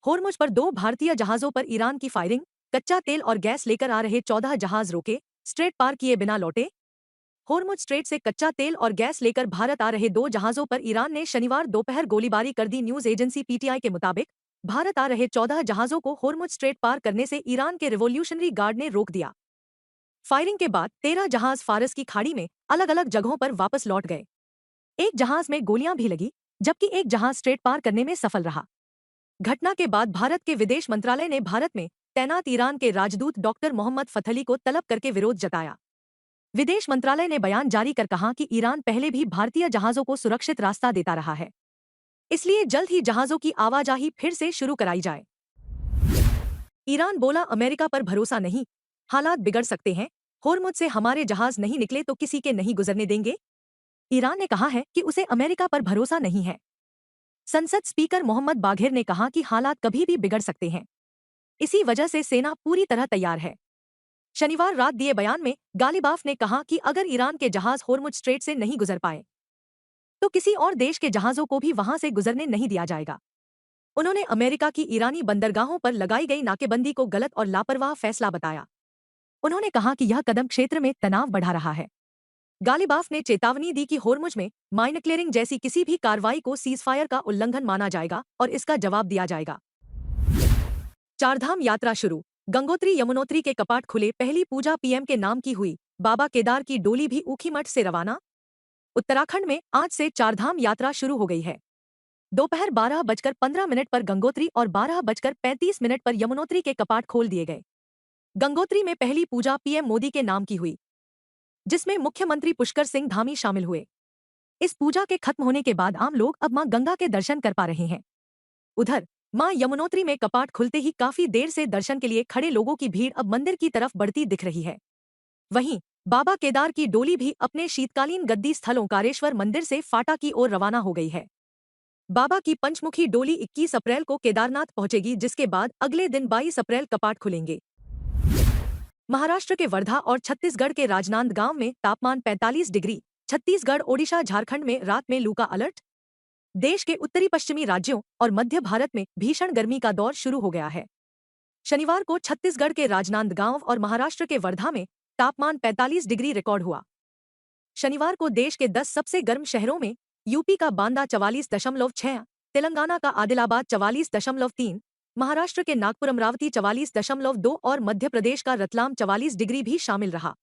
होर्मुज पर 2 भारतीय जहाजों पर ईरान की फायरिंग। कच्चा तेल और गैस लेकर आ रहे 14 जहाज रोके, स्ट्रेट पार किए बिना लौटे। होर्मुज स्ट्रेट से कच्चा तेल और गैस लेकर भारत आ रहे 2 जहाजों पर ईरान ने शनिवार दोपहर गोलीबारी कर दी। न्यूज एजेंसी पीटीआई के मुताबिक भारत आ रहे 14 जहाजों को होर्मुज स्ट्रेट पार करने से ईरान के रिवोल्यूशनरी गार्ड ने रोक दिया। फायरिंग के बाद 13 जहाज फारस की खाड़ी में अलग अलग जगहों पर वापस लौट गए। एक जहाज में गोलियां भी लगी, जबकि एक जहाज स्ट्रेट पार करने में सफल रहा। घटना के बाद भारत के विदेश मंत्रालय ने भारत में तैनात ईरान के राजदूत डॉक्टर मोहम्मद फथली को तलब करके विरोध जताया। विदेश मंत्रालय ने बयान जारी कर कहा कि ईरान पहले भी भारतीय जहाजों को सुरक्षित रास्ता देता रहा है, इसलिए जल्द ही जहाजों की आवाजाही फिर से शुरू कराई जाए। ईरान बोला, अमेरिका पर भरोसा नहीं, हालात बिगड़ सकते हैं। होर्मुज से हमारे जहाज नहीं निकले तो किसी के नहीं गुजरने देंगे। ईरान ने कहा है कि उसे अमेरिका पर भरोसा नहीं है। संसद स्पीकर मोहम्मद बाघेर ने कहा कि हालात कभी भी बिगड़ सकते हैं, इसी वजह से सेना पूरी तरह तैयार है। शनिवार रात दिए बयान में गालिबाफ ने कहा कि अगर ईरान के जहाज होर्मुज स्ट्रेट से नहीं गुजर पाए तो किसी और देश के जहाजों को भी वहां से गुजरने नहीं दिया जाएगा। उन्होंने अमेरिका की ईरानी बंदरगाहों पर लगाई गई नाकेबंदी को गलत और लापरवाह फैसला बताया। उन्होंने कहा कि यह कदम क्षेत्र में तनाव बढ़ा रहा है। गालिबाफ ने चेतावनी दी कि होर्मुज में माइन क्लियरिंग जैसी किसी भी कार्रवाई को सीजफायर का उल्लंघन माना जाएगा और इसका जवाब दिया जाएगा। चारधाम यात्रा शुरू, गंगोत्री यमुनोत्री के कपाट खुले, पहली पूजा पीएम के नाम की हुई। बाबा केदार की डोली भी ऊखीमठ से रवाना। उत्तराखंड में आज से चारधाम यात्रा शुरू हो गई है। दोपहर 12:15 पर गंगोत्री और 12:35 पर यमुनोत्री के कपाट खोल दिए गए। गंगोत्री में पहली पूजा पीएम मोदी के नाम की हुई, जिसमें मुख्यमंत्री पुष्कर सिंह धामी शामिल हुए। इस पूजा के खत्म होने के बाद आम लोग अब मां गंगा के दर्शन कर पा रहे हैं। उधर मां यमुनोत्री में कपाट खुलते ही काफी देर से दर्शन के लिए खड़े लोगों की भीड़ अब मंदिर की तरफ बढ़ती दिख रही है। वहीं बाबा केदार की डोली भी अपने शीतकालीन गद्दी स्थल ओंकारेश्वर मंदिर से फाटा की ओर रवाना हो गई है। बाबा की पंचमुखी डोली 21 अप्रैल को केदारनाथ पहुंचेगी, जिसके बाद अगले दिन 22 अप्रैल कपाट खुलेंगे। महाराष्ट्र के वर्धा और छत्तीसगढ़ के राजनांदगांव में तापमान 45 डिग्री। छत्तीसगढ़, ओडिशा, झारखंड में रात में लू का अलर्ट। देश के उत्तरी पश्चिमी राज्यों और मध्य भारत में भीषण गर्मी का दौर शुरू हो गया है। शनिवार को छत्तीसगढ़ के राजनांदगांव और महाराष्ट्र के वर्धा में तापमान 45 डिग्री रिकॉर्ड हुआ। शनिवार को देश के 10 सबसे गर्म शहरों में यूपी का बांदा 44.6, तेलंगाना का आदिलाबाद 44.3, महाराष्ट्र के नागपुर अमरावती 44.2 और मध्य प्रदेश का रतलाम 44 डिग्री भी शामिल रहा।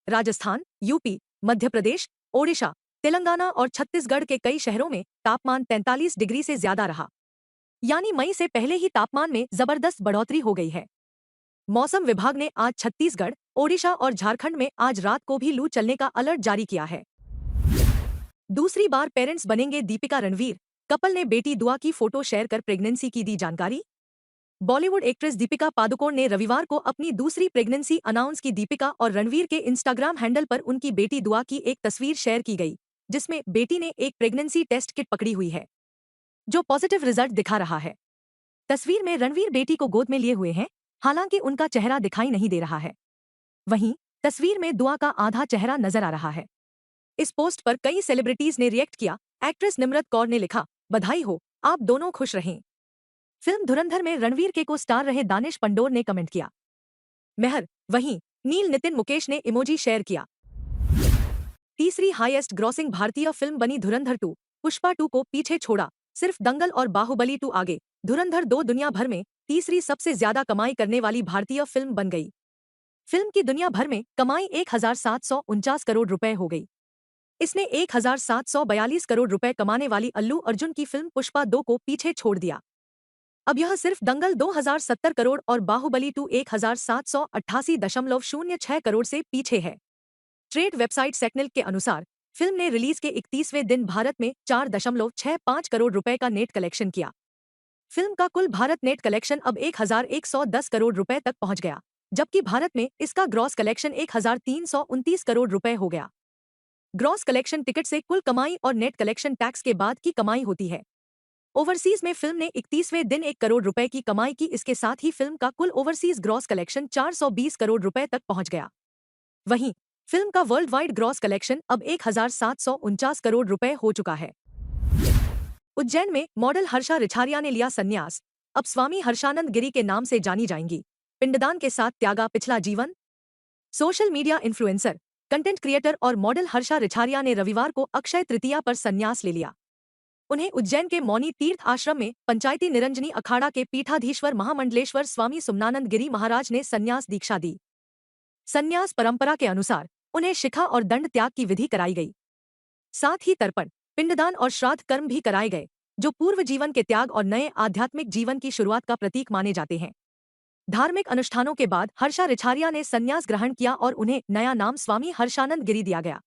राजस्थान, यूपी, मध्य प्रदेश, ओडिशा, तेलंगाना और छत्तीसगढ़ के कई शहरों में तापमान 43 डिग्री से ज्यादा रहा, यानी मई से पहले ही तापमान में जबरदस्त बढ़ोतरी हो गई है। मौसम विभाग ने आज छत्तीसगढ़, ओडिशा और झारखंड में आज रात को भी लू चलने का अलर्ट जारी किया है। दूसरी बार पेरेंट्स बनेंगे दीपिका रणवीर। कपल ने बेटी दुआ की फोटो शेयर कर प्रेगनेंसी की दी जानकारी। बॉलीवुड एक्ट्रेस दीपिका पादुकोण ने रविवार को अपनी दूसरी प्रेगनेंसी अनाउंस की। दीपिका और रणवीर के इंस्टाग्राम हैंडल पर उनकी बेटी दुआ की एक तस्वीर शेयर की गई, जिसमें बेटी ने एक प्रेगनेंसी टेस्ट किट पकड़ी हुई है, जो पॉजिटिव रिजल्ट दिखा रहा है। तस्वीर में रणवीर बेटी को गोद में लिए हुए हैं, हालांकि उनका चेहरा दिखाई नहीं दे रहा है। वहीं तस्वीर में दुआ का आधा चेहरा नजर आ रहा है। इस पोस्ट पर कई सेलिब्रिटीज ने रिएक्ट किया। एक्ट्रेस निम्रत कौर ने लिखा, बधाई हो, आप दोनों खुश रहें। फिल्म धुरंधर में रणवीर के को स्टार रहे दानिश पंडोर ने कमेंट किया, मेहर। वहीं नील नितिन मुकेश ने इमोजी शेयर किया। तीसरी हाईएस्ट ग्रॉसिंग भारतीय फिल्म बनी धुरंधर 2। पुष्पा 2 को पीछे छोड़ा, सिर्फ दंगल और बाहुबली 2 आगे। धुरंधर 2 दुनिया भर में तीसरी सबसे ज्यादा कमाई करने वाली भारतीय फिल्म बन गई। फिल्म की दुनिया भर में कमाई 1749 करोड़ रुपए हो गई। इसने 1742 करोड़ रुपए कमाने वाली अल्लू अर्जुन की फिल्म पुष्पा 2 को पीछे छोड़ दिया। अब यह सिर्फ दंगल 2070 करोड़ और बाहुबली 2 1788.06 करोड़ से पीछे है। ट्रेड वेबसाइट सेक्निल के अनुसार फिल्म ने रिलीज के 31वें दिन भारत में 4.65 करोड़ रुपए का नेट कलेक्शन किया। फिल्म का कुल भारत नेट कलेक्शन अब 1110 करोड़ रुपए तक पहुंच गया, जबकि भारत में इसका ग्रॉस कलेक्शन 1329 करोड़ रुपए हो गया। ग्रॉस कलेक्शन टिकट से कुल कमाई और नेट कलेक्शन टैक्स के बाद की कमाई होती है। ओवरसीज में फिल्म ने 31वें दिन 1 करोड़ रुपए की कमाई की। इसके साथ ही फिल्म का कुल ओवरसीज ग्रॉस कलेक्शन 420 करोड़ रुपए तक पहुंच गया। वहीं फिल्म का वर्ल्ड वाइड ग्रॉस कलेक्शन अब 1749 करोड़ रुपए हो चुका है। उज्जैन में मॉडल हर्षा रिछारिया ने लिया संन्यास। अब स्वामी हर्षानंद गिरी के नाम से जानी जाएंगी। पिंडदान के साथ त्यागा पिछला जीवन। Social media influencer, content creator और मॉडल हर्षा रिछारिया ने रविवार को अक्षय तृतीया पर संन्यास ले लिया। उन्हें उज्जैन के मौनी तीर्थ आश्रम में पंचायती निरंजनी अखाड़ा के पीठाधीश्वर महामंडलेश्वर स्वामी सुमनानंद गिरी महाराज ने संन्यास दीक्षा दी। संन्यास परंपरा के अनुसार उन्हें शिखा और दंड त्याग की विधि कराई गई। साथ ही तर्पण, पिंडदान और श्राद्ध कर्म भी कराए गए, जो पूर्व जीवन के त्याग और नए आध्यात्मिक जीवन की शुरुआत का प्रतीक माने जाते हैं। धार्मिक अनुष्ठानों के बाद हर्षा रिछारिया ने संन्यास ग्रहण किया और उन्हें नया नाम स्वामी हर्षानंद गिरी दिया गया।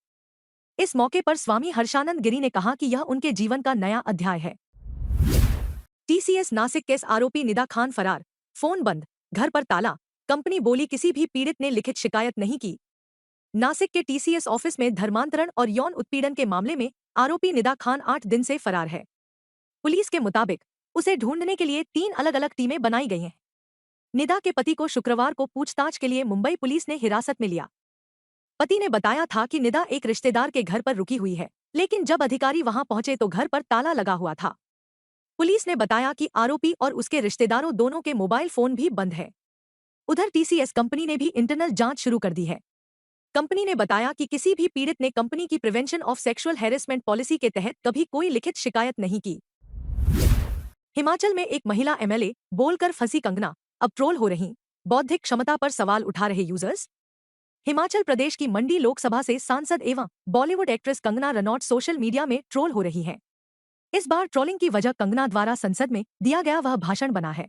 इस मौके पर स्वामी हर्षानंद गिरी ने कहा कि यह उनके जीवन का नया अध्याय है। टीसीएस नासिक केस आरोपी निदा खान फरार, फोन बंद, घर पर ताला, कंपनी बोली किसी भी पीड़ित ने लिखित शिकायत नहीं की। नासिक के टीसीएस ऑफिस में धर्मांतरण और यौन उत्पीड़न के मामले में आरोपी निदा खान 8 दिन से फरार है। पुलिस के मुताबिक उसे ढूंढने के लिए 3 अलग-अलग टीमें बनाई गई हैं। निदा के पति को शुक्रवार को पूछताछ के लिए मुंबई पुलिस ने हिरासत में लिया। पति ने बताया था कि निदा एक रिश्तेदार के घर पर रुकी हुई है, लेकिन जब अधिकारी वहां पहुंचे तो घर पर ताला लगा हुआ था। पुलिस ने बताया कि आरोपी और उसके रिश्तेदारों दोनों के मोबाइल फोन भी बंद है। उधर टीसीएस कंपनी ने भी इंटरनल जांच शुरू कर दी है। कंपनी ने बताया कि किसी भी पीड़ित ने कंपनी की prevention of sexual harassment policy के तहत कभी कोई लिखित शिकायत नहीं की। हिमाचल में एक महिला एमएलए बोलकर फंसी कंगना, अब ट्रोल हो रही। बौद्धिक क्षमता पर सवाल उठा रहे यूजर्स। हिमाचल प्रदेश की मंडी लोकसभा से सांसद एवं Bollywood actress Kangana Ranaut social media में ट्रोल हो रही हैं। इस बार ट्रोलिंग की वजह कंगना द्वारा संसद में दिया गया वह भाषण बना है,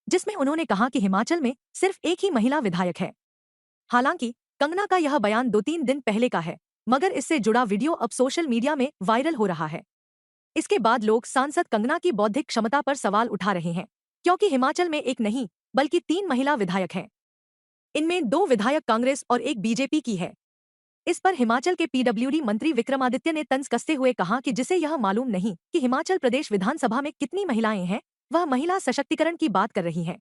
जिसमें उन्होंने कहा कि हिमाचल में सिर्फ एक ही महिला विधायक है। हालांकि कंगना का यह बयान 2-3 दिन पहले का है, मगर इससे जुड़ा वीडियो अब सोशल मीडिया में वायरल हो रहा है। इसके बाद लोग सांसद कंगना की बौद्धिक क्षमता पर सवाल उठा रहे हैं, क्योंकि हिमाचल में एक नहीं बल्कि 3 महिला विधायक हैं। इनमें 2 विधायक कांग्रेस और एक बीजेपी की है। इस पर हिमाचल के पीडब्ल्यूडी मंत्री विक्रमादित्य ने तंज कसते हुए कहा कि जिसे यह मालूम नहीं कि हिमाचल प्रदेश विधानसभा में कितनी महिलाएं हैं, वह महिला सशक्तिकरण की बात कर रही हैं।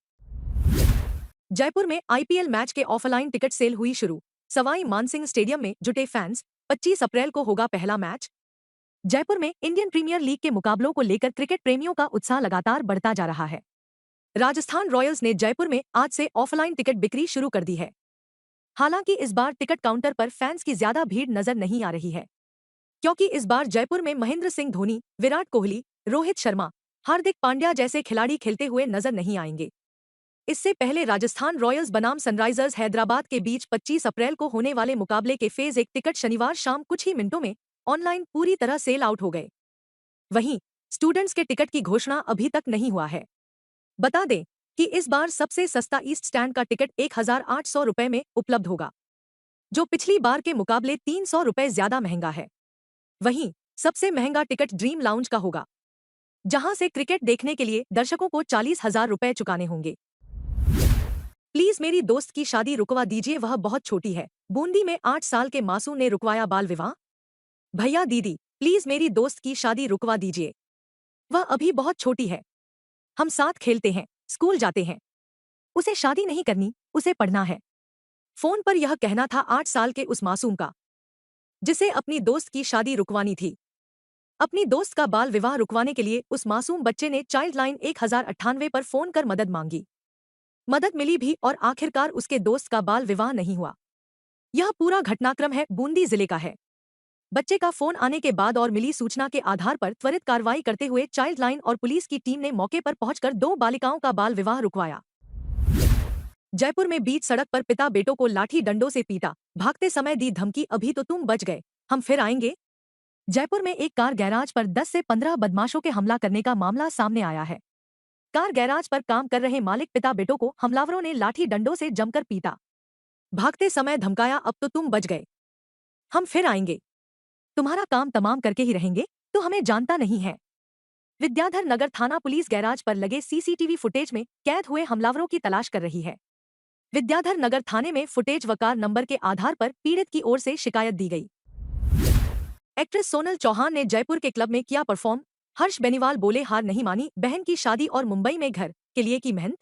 जयपुर में आईपीएल मैच के ऑफलाइन टिकट सेल हुई शुरू। सवाई मानसिंह स्टेडियम में जुटे फैंस। 25 अप्रैल को होगा पहला मैच। जयपुर में इंडियन प्रीमियर लीग के मुकाबलों को लेकर क्रिकेट प्रेमियों का उत्साह लगातार बढ़ता जा रहा है। राजस्थान रॉयल्स ने जयपुर में आज से ऑफलाइन टिकट बिक्री शुरू कर दी है। हालांकि इस बार टिकट काउंटर पर फैंस की ज्यादा भीड़ नजर नहीं आ रही है, क्योंकि इस बार जयपुर में महेंद्र सिंह धोनी, विराट कोहली, रोहित शर्मा, हार्दिक पांड्या जैसे खिलाड़ी खेलते हुए नजर नहीं आएंगे। इससे पहले राजस्थान रॉयल्स बनाम सनराइजर्स हैदराबाद के बीच 25 अप्रैल को होने वाले मुकाबले के फेज 1 टिकट शनिवार शाम कुछ ही मिनटों में ऑनलाइन पूरी तरह सेल आउट हो गए। वहीं स्टूडेंट्स के टिकट की घोषणा अभी तक नहीं हुआ है। बता दें कि इस बार सबसे सस्ता ईस्ट स्टैंड का टिकट 1,800 रुपए में उपलब्ध होगा, जो पिछली बार के मुकाबले 300 रुपए ज्यादा महंगा है। वहीं सबसे महंगा टिकट ड्रीम लाउंज का होगा, जहां से क्रिकेट देखने के लिए दर्शकों को 40,000 रुपए चुकाने होंगे। प्लीज मेरी दोस्त की शादी रुकवा दीजिए, वह बहुत छोटी है। बूंदी में 8 साल के मासूम ने रुकवाया बाल विवाह। भैया दीदी, प्लीज मेरी दोस्त की शादी रुकवा दीजिए, वह अभी बहुत छोटी है। हम साथ खेलते हैं, स्कूल जाते हैं। उसे शादी नहीं करनी, उसे पढ़ना है। फोन पर यह कहना था 8 साल के उस मासूम का, जिसे अपनी दोस्त की शादी रुकवानी थी। अपनी दोस्त का बाल विवाह रुकवाने के लिए उस मासूम बच्चे ने चाइल्ड लाइन 1098 पर फोन कर मदद मांगी। मदद मिली भी और आखिरकार उसके दोस्त का बाल विवाह नहीं हुआ। यह पूरा घटनाक्रम है बूंदी जिले का है। बच्चे का फोन आने के बाद और मिली सूचना के आधार पर त्वरित कार्रवाई करते हुए चाइल्ड लाइन और पुलिस की टीम ने मौके पर पहुंचकर 2 बालिकाओं का बाल विवाह रुकवाया। जयपुर में बीच सड़क पर पिता बेटों को लाठी डंडों से पीटा, भागते समय दी धमकी, अभी तो तुम बच गए, हम फिर आएंगे। जयपुर में एक कार गैराज पर 10 से 15 बदमाशों के हमला करने का मामला सामने आया है। कार गैराज पर काम कर रहे मालिक पिता बेटों को हमलावरों ने लाठी डंडों से जमकर पीटा, भागते समय धमकाया, अब तो तुम बच गए, हम फिर आएंगे, तुम्हारा काम तमाम करके ही रहेंगे, तो हमें जानता नहीं है। विद्याधर नगर थाना पुलिस गैराज पर लगे सीसीटीवी फुटेज में कैद हुए हमलावरों की तलाश कर रही है। विद्याधर नगर थाने में फुटेज व कार नंबर के आधार पर पीड़ित की ओर से शिकायत दी गई। एक्ट्रेस सोनल चौहान ने जयपुर के क्लब में किया परफॉर्म। हर्ष बेनीवाल बोले, हार नहीं मानी, बहन की शादी और मुंबई में घर के लिए की मेहनत।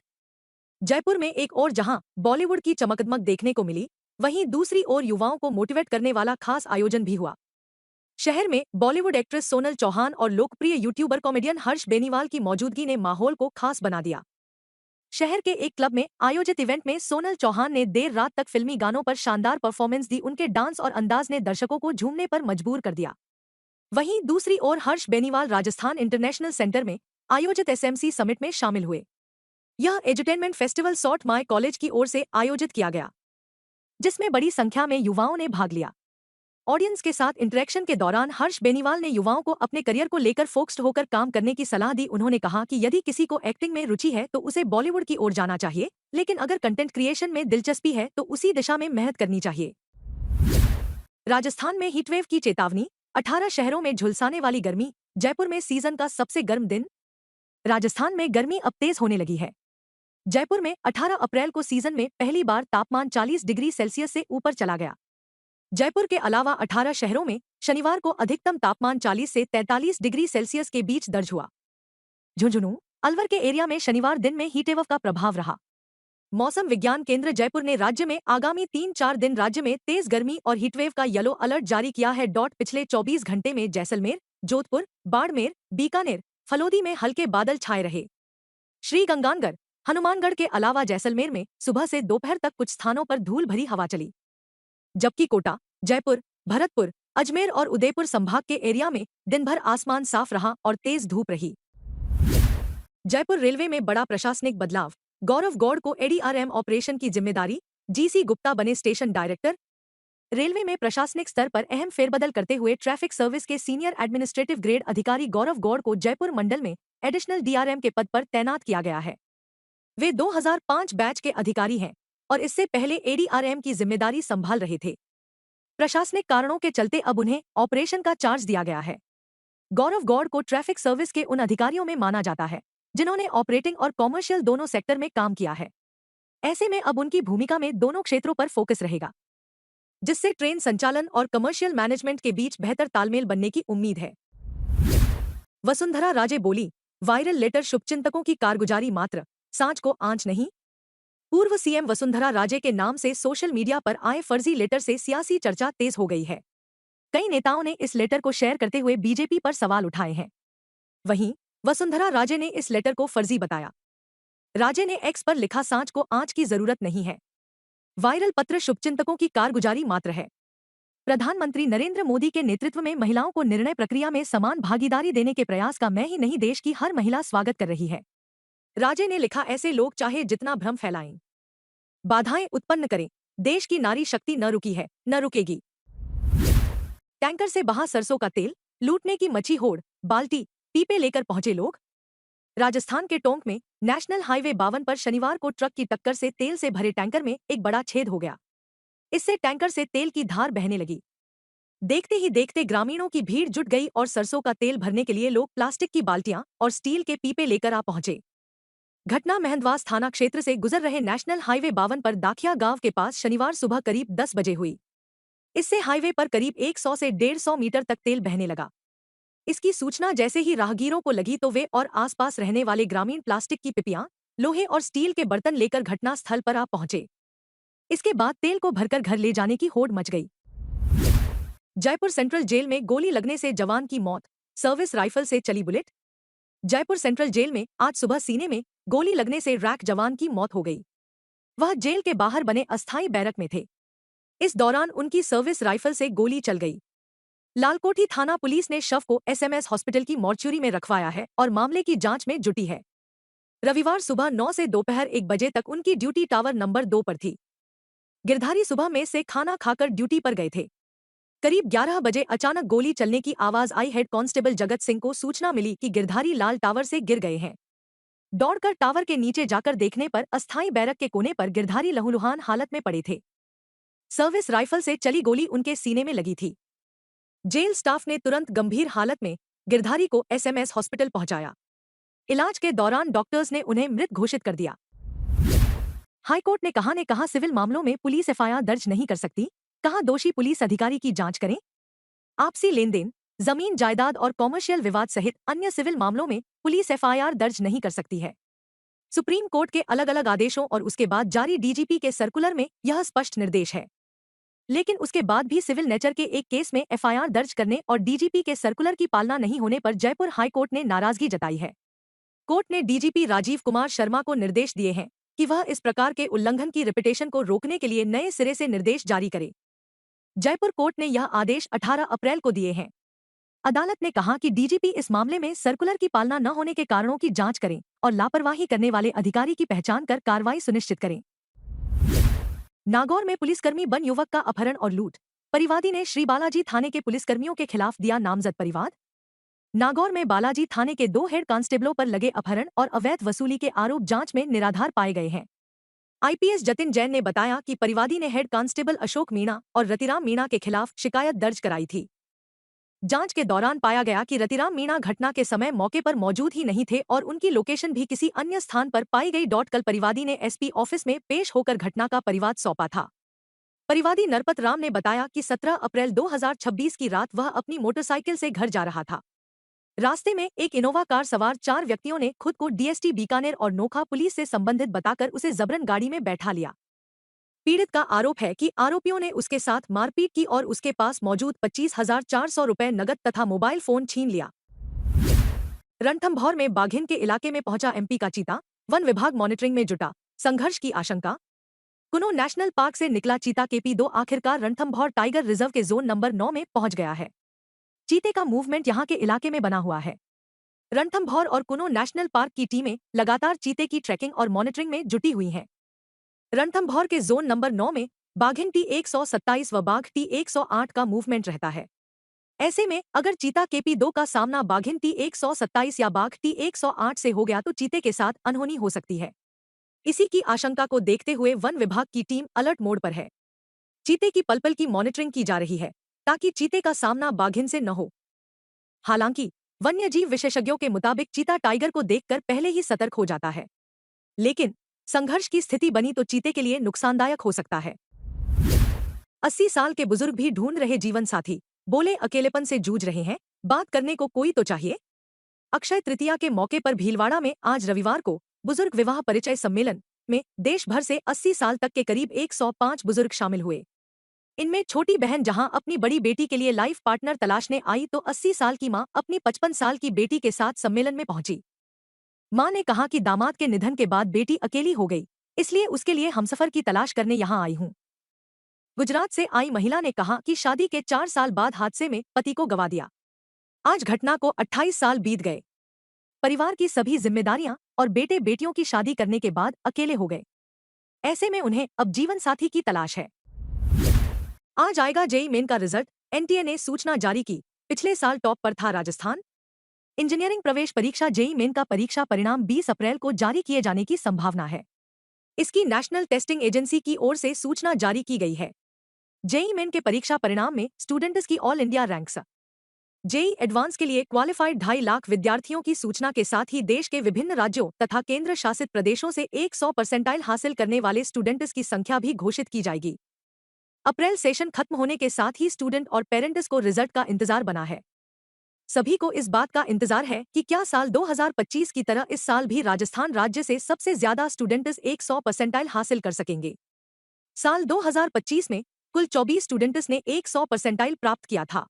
जयपुर में एक और जहां बॉलीवुड की चमकदमक देखने को मिली, वहीं दूसरी ओर युवाओं को मोटिवेट करने वाला खास आयोजन भी हुआ। शहर में बॉलीवुड एक्ट्रेस सोनल चौहान और लोकप्रिय यूट्यूबर कॉमेडियन हर्ष बेनीवाल की मौजूदगी ने माहौल को खास बना दिया। शहर के एक क्लब में आयोजित इवेंट में सोनल चौहान ने देर रात तक फिल्मी गानों पर शानदार परफॉर्मेंस दी। उनके डांस और अंदाज ने दर्शकों को झूमने पर मजबूर कर दिया। वहीं दूसरी ओर हर्ष बेनीवाल राजस्थान इंटरनेशनल सेंटर में आयोजित एसएमसी समिट में शामिल हुए। यह edutainment festival sort my college की ओर से आयोजित किया गया, जिसमें बड़ी संख्या में युवाओं ने भाग लिया। ऑडियंस के साथ इंटरेक्शन के दौरान हर्ष बेनीवाल ने युवाओं को अपने करियर को लेकर फोकस्ड होकर काम करने की सलाह दी। उन्होंने कहा कि यदि किसी को एक्टिंग में रुचि है तो उसे बॉलीवुड की ओर जाना चाहिए, लेकिन अगर कंटेंट क्रिएशन में दिलचस्पी है तो उसी दिशा में मेहनत करनी चाहिए। राजस्थान में हीटवेव की चेतावनी, 18 शहरों में झुलसाने वाली गर्मी। जयपुर में सीजन का सबसे गर्म दिन। राजस्थान में गर्मी अब तेज होने लगी है। जयपुर में 18 अप्रैल को सीजन में पहली बार तापमान 40 डिग्री सेल्सियस से ऊपर चला गया। जयपुर के अलावा 18 शहरों में शनिवार को अधिकतम तापमान 40 से 43 डिग्री सेल्सियस के बीच दर्ज हुआ। झुंझुनू, अलवर के एरिया में शनिवार दिन में हीटवेव का प्रभाव रहा। मौसम विज्ञान केंद्र जयपुर ने राज्य में आगामी 3-4 दिन राज्य में तेज गर्मी और हीटवेव का येलो अलर्ट जारी किया है। पिछले 24 घंटे में जैसलमेर, जोधपुर, बाड़मेर, बीकानेर, फलोदी में हल्के बादल छाए रहे। श्रीगंगानगर, हनुमानगढ़ के अलावा जैसलमेर में सुबह से दोपहर तक कुछ स्थानों पर धूल भरी हवा चली, जबकि कोटा, जयपुर, भरतपुर, अजमेर और उदयपुर संभाग के एरिया में दिन भर आसमान साफ रहा और तेज धूप रही। जयपुर रेलवे में बड़ा प्रशासनिक बदलाव। गौरव गौड़ को एडीआरएम ऑपरेशन की जिम्मेदारी, जीसी गुप्ता बने स्टेशन डायरेक्टर। रेलवे में प्रशासनिक स्तर पर अहम फेरबदल करते हुए ट्रैफिक सर्विस के सीनियर एडमिनिस्ट्रेटिव ग्रेड अधिकारी गौरव गौड़ को जयपुर मंडल में एडिशनल डीआरएम के पद पर तैनात किया गया है। वे 2005 बैच के अधिकारी हैं और इससे पहले एडीआरएम की जिम्मेदारी संभाल रहे थे। प्रशासनिक कारणों के चलते अब उन्हें ऑपरेशन का चार्ज दिया गया है। गौरव गौड़ को ट्रैफिक सर्विस के उन अधिकारियों में माना जाता है जिन्होंने ऑपरेटिंग और कॉमर्शियल दोनों सेक्टर में काम किया है। ऐसे में अब उनकी भूमिका में दोनों क्षेत्रों पर फोकस रहेगा, जिससे ट्रेन संचालन और कमर्शियल मैनेजमेंट के बीच बेहतर तालमेल बनने की उम्मीद है। वसुंधरा राजे बोली, वायरल लेटर शुभचिंतकों की कारगुजारी मात्र, सांच को आंच नहीं। पूर्व सीएम वसुंधरा राजे के नाम से सोशल मीडिया पर आए फर्जी लेटर से सियासी चर्चा तेज हो गई है। कई नेताओं ने इस लेटर को शेयर करते हुए बीजेपी पर सवाल उठाए हैं। वहीं वसुंधरा राजे ने इस लेटर को फर्जी बताया। राजे ने एक्स पर लिखा, सांच को आंच की जरूरत नहीं है। वायरल पत्र शुभचिंतकों की कारगुजारी मात्र है। प्रधानमंत्री नरेंद्र मोदी के नेतृत्व में महिलाओं को निर्णय प्रक्रिया में समान भागीदारी देने के प्रयास का मैं ही नहीं देश की हर महिला स्वागत कर रही है। राजे ने लिखा, ऐसे लोग चाहे जितना भ्रम फैलाएं, बाधाएं उत्पन्न करें, देश की नारी शक्ति न रुकी है, न रुकेगी। टैंकर से बहा सरसों का तेल, लूटने की मची होड़, बाल्टी पीपे लेकर पहुंचे लोग। राजस्थान के टोंक में नेशनल हाईवे 52 पर शनिवार को ट्रक की टक्कर से तेल से भरे टैंकर में एक बड़ा छेद हो गया। इससे टैंकर से तेल की धार बहने लगी। देखते ही देखते ग्रामीणों की भीड़ जुट गई और सरसों का तेल भरने के लिए लोग प्लास्टिक की बाल्टियां और स्टील के पीपे लेकर आ पहुंचे। घटना मेहंदवास थाना क्षेत्र से गुजर रहे नेशनल हाईवे 52 पर दाखिया गांव के पास शनिवार सुबह करीब 10 बजे हुई। इससे हाईवे पर करीब 100 से 150 मीटर तक तेल बहने लगा। इसकी सूचना जैसे ही राहगीरों को लगी तो वे और आसपास रहने वाले ग्रामीण प्लास्टिक की पिपियां, लोहे और स्टील के बर्तन लेकर घटनास्थल पर आ पहुंचे। इसके बाद तेल को भरकर घर ले जाने की होड़ मच गई। जयपुर सेंट्रल जेल में गोली लगने से जवान की मौत, सर्विस राइफल से चली बुलेट। जयपुर सेंट्रल जेल में आज सुबह सीने में गोली लगने से रैक जवान की मौत हो गई। वह जेल के बाहर बने अस्थायी बैरक में थे। इस दौरान उनकी सर्विस राइफल से गोली चल गई। लालकोठी थाना पुलिस ने शव को एसएमएस हॉस्पिटल की मॉर्च्यूरी में रखवाया है और मामले की जांच में जुटी है। रविवार सुबह 9 से दोपहर 1 बजे तक उनकी ड्यूटी टावर नंबर 2 पर थी। गिरधारी सुबह में से खाना खाकर ड्यूटी पर गए थे। करीब 11 बजे अचानक गोली चलने की आवाज आई। हेड कांस्टेबल जगत सिंह को सूचना मिली कि गिरधारी लाल टावर से गिर गए हैं। दौड़कर टावर के नीचे जाकर देखने पर अस्थायी बैरक के कोने पर गिरधारी लहूलुहान हालत में पड़े थे। सर्विस राइफल से चली गोली उनके सीने में लगी थी। जेल स्टाफ ने तुरंत गंभीर हालत में गिरधारी को एसएमएस हॉस्पिटल पहुंचाया। इलाज के दौरान डॉक्टर्स ने उन्हें मृत घोषित कर दिया। हाईकोर्ट ने कहा सिविल मामलों में पुलिस एफआईआर दर्ज नहीं कर सकती। कहा दोषी पुलिस अधिकारी की जांच करें। आपसी लेन देन, जमीन जायदाद और कॉमर्शियल विवाद सहित अन्य सिविल मामलों में पुलिस एफआईआर दर्ज नहीं कर सकती है। सुप्रीम कोर्ट के अलग अलग आदेशों और उसके बाद जारी डीजीपी के सर्कुलर में यह स्पष्ट निर्देश है। लेकिन उसके बाद भी सिविल नेचर के एक केस में एफआईआर दर्ज करने और डीजीपी के सर्कुलर की पालना नहीं होने पर जयपुर हाईकोर्ट ने नाराजगी जताई है। कोर्ट ने डीजीपी राजीव कुमार शर्मा को निर्देश दिए हैं कि वह इस प्रकार के उल्लंघन की रिपीटेशन को रोकने के लिए नए सिरे से निर्देश जारी करे। जयपुर कोर्ट ने यह आदेश 18 अप्रैल को दिए हैं। अदालत ने कहा कि डीजीपी इस मामले में सर्कुलर की पालना न होने के कारणों की जांच करें और लापरवाही करने वाले अधिकारी की पहचान कर कार्रवाई सुनिश्चित करें। नागौर में पुलिसकर्मी बन युवक का अपहरण और लूट। परिवादी ने श्री बालाजी थाने के पुलिसकर्मियों के खिलाफ दिया नामजद परिवाद। नागौर में बालाजी थाने के 2 हेड कांस्टेबलों पर लगे अपहरण और अवैध वसूली के आरोप जांच में निराधार पाए गए हैं। आईपीएस जतिन जैन ने बताया कि परिवादी ने हेड कांस्टेबल अशोक मीणा और रतिराम मीणा के खिलाफ शिकायत दर्ज कराई थी। जांच के दौरान पाया गया कि रतिराम मीणा घटना के समय मौके पर मौजूद ही नहीं थे और उनकी लोकेशन भी किसी अन्य स्थान पर पाई गई। कल परिवादी ने एसपी ऑफिस में पेश होकर घटना का परिवाद सौंपा था। परिवादी नरपत राम ने बताया कि 17 अप्रैल 2026 की रात वह अपनी मोटरसाइकिल से घर जा रहा था। रास्ते में एक इनोवा कार सवार 4 व्यक्तियों ने खुद को डीएसटी बीकानेर और नोखा पुलिस से संबंधित बताकर उसे जबरन गाड़ी में बैठा लिया। पीड़ित का आरोप है कि आरोपियों ने उसके साथ मारपीट की और उसके पास मौजूद 25,400 रुपए नगद तथा मोबाइल फोन छीन लिया। रणथंभौर में बाघिन के इलाके में पहुंचा एमपी का चीता, वन विभाग मॉनिटरिंग में जुटा, संघर्ष की आशंका। कुनो नेशनल पार्क से निकला चीता केपी 2 आखिरकार रणथंभौर टाइगर रिजर्व के जोन नंबर 9 में पहुंच गया है। चीते का मूवमेंट यहां के इलाके में बना हुआ है। रणथंभौर और कुनो नेशनल पार्क की टीमें लगातार चीते की ट्रैकिंग और मॉनिटरिंग में जुटी हुई हैं। रणथंभौर के जोन नंबर 9 में बाघिन T127 व बाघ T108 का मूवमेंट रहता है। ऐसे में अगर चीता केपी 2 का सामना बाघिन T127 या बाघ T108 से हो गया तो चीते के साथ अनहोनी हो सकती है। इसी की आशंका को देखते हुए वन विभाग की टीम अलर्ट मोड पर है। चीते की पल-पल की मॉनिटरिंग की जा रही है ताकि चीते का सामना बाघिन से न हो। हालांकि वन्यजीव विशेषज्ञों के मुताबिक चीता टाइगर को देखकर पहले ही सतर्क हो जाता है, लेकिन संघर्ष की स्थिति बनी तो चीते के लिए नुकसानदायक हो सकता है। 80 साल के बुजुर्ग भी ढूंढ रहे जीवन साथी, बोले अकेलेपन से जूझ रहे हैं, बात करने को कोई तो चाहिए। अक्षय तृतीया के मौके पर भीलवाड़ा में आज रविवार को बुजुर्ग विवाह परिचय सम्मेलन में देश भर से 80 साल तक के करीब 105 बुजुर्ग शामिल हुए। इनमें छोटी बहन जहां अपनी बड़ी बेटी के लिए लाइफ पार्टनर तलाशने आई तो 80 साल की मां अपनी 55 साल की बेटी के साथ सम्मेलन में पहुंची। मां ने कहा कि दामाद के निधन के बाद बेटी अकेली हो गई, इसलिए उसके लिए हमसफर की तलाश करने यहां आई हूं। गुजरात से आई महिला ने कहा कि शादी के 4 साल बाद हादसे में पति को गंवा दिया। आज घटना को 28 साल बीत गए। परिवार की सभी जिम्मेदारियां और बेटे बेटियों की शादी करने के बाद अकेले हो गए। ऐसे में उन्हें अब जीवन साथी की तलाश है। आज आएगा जेईई मेन का रिजल्ट, एनटीए ने सूचना जारी की। पिछले साल टॉप पर था राजस्थान। इंजीनियरिंग प्रवेश परीक्षा जेईई मेन का परीक्षा परिणाम 20 अप्रैल को जारी किए जाने की संभावना है। इसकी नेशनल टेस्टिंग एजेंसी की ओर से सूचना जारी की गई है। जेईई मेन के परीक्षा परिणाम में स्टूडेंट्स की all India ranks JEE advance के लिए क्वालिफाइड 2.5 लाख विद्यार्थियों की सूचना के साथ ही देश के विभिन्न राज्यों तथा केंद्र शासित प्रदेशों से 100 परसेंटाइल हासिल करने वाले स्टूडेंट्स की संख्या भी घोषित की जाएगी। अप्रैल सेशन खत्म होने के साथ ही स्टूडेंट और पेरेंट्स को रिजल्ट का इंतजार बना है। सभी को इस बात का इंतजार है कि क्या साल 2025 की तरह इस साल भी राजस्थान राज्य से सबसे ज्यादा स्टूडेंट्स 100 परसेंटाइल हासिल कर सकेंगे। साल 2025 में कुल 24 स्टूडेंट्स ने 100 परसेंटाइल प्राप्त किया था।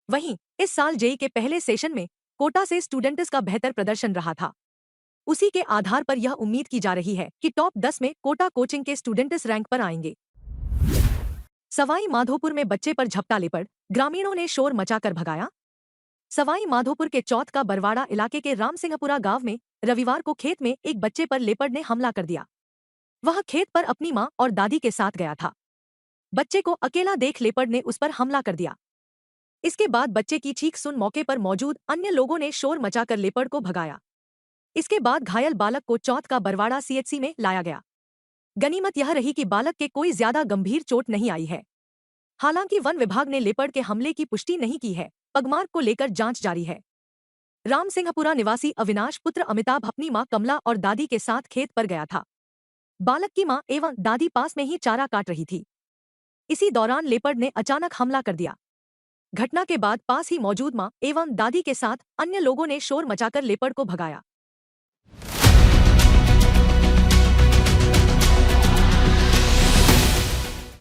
वहीं इस साल जेईई के पहले सेशन में कोटा से स्टूडेंट्स का बेहतर प्रदर्शन रहा था। उसी के आधार पर यह उम्मीद की जा रही है कि टॉप 10 में कोटा कोचिंग के स्टूडेंट्स रैंक पर आएंगे। सवाई माधोपुर में बच्चे पर झपटा लेपर्ड, ग्रामीणों ने शोर मचाकर भगाया। सवाई माधोपुर के चौथ का बरवाड़ा इलाके के रामसिंहपुरा गांव में रविवार को खेत में एक बच्चे पर लेपर्ड ने हमला कर दिया। वह खेत पर अपनी मां और दादी के साथ गया था। बच्चे को अकेला देख लेपर्ड ने उस पर हमला कर दिया। इसके बाद बच्चे की चीख सुन मौके पर मौजूद अन्य लोगों ने शोर मचाकर लेपर्ड को भगाया। इसके बाद घायल बालक को चौथ का बरवाड़ा सीएचसी में लाया गया। गनीमत यह रही कि बालक के कोई ज्यादा गंभीर चोट नहीं आई है। हालांकि वन विभाग ने लेपर्ड के हमले की पुष्टि नहीं की है। पगमार्क को लेकर जांच जारी है। रामसिंहपुरा निवासी अविनाश पुत्र अमिताभ अपनी मां कमला और दादी के साथ खेत पर गया था। बालक की मां एवं दादी पास में ही चारा काट रही थी। इसी दौरान लेपर्ड ने अचानक हमला कर दिया। घटना के बाद पास ही मौजूद मां एवं दादी के साथ अन्य लोगों ने शोर मचाकर लेपर्ड को भगाया।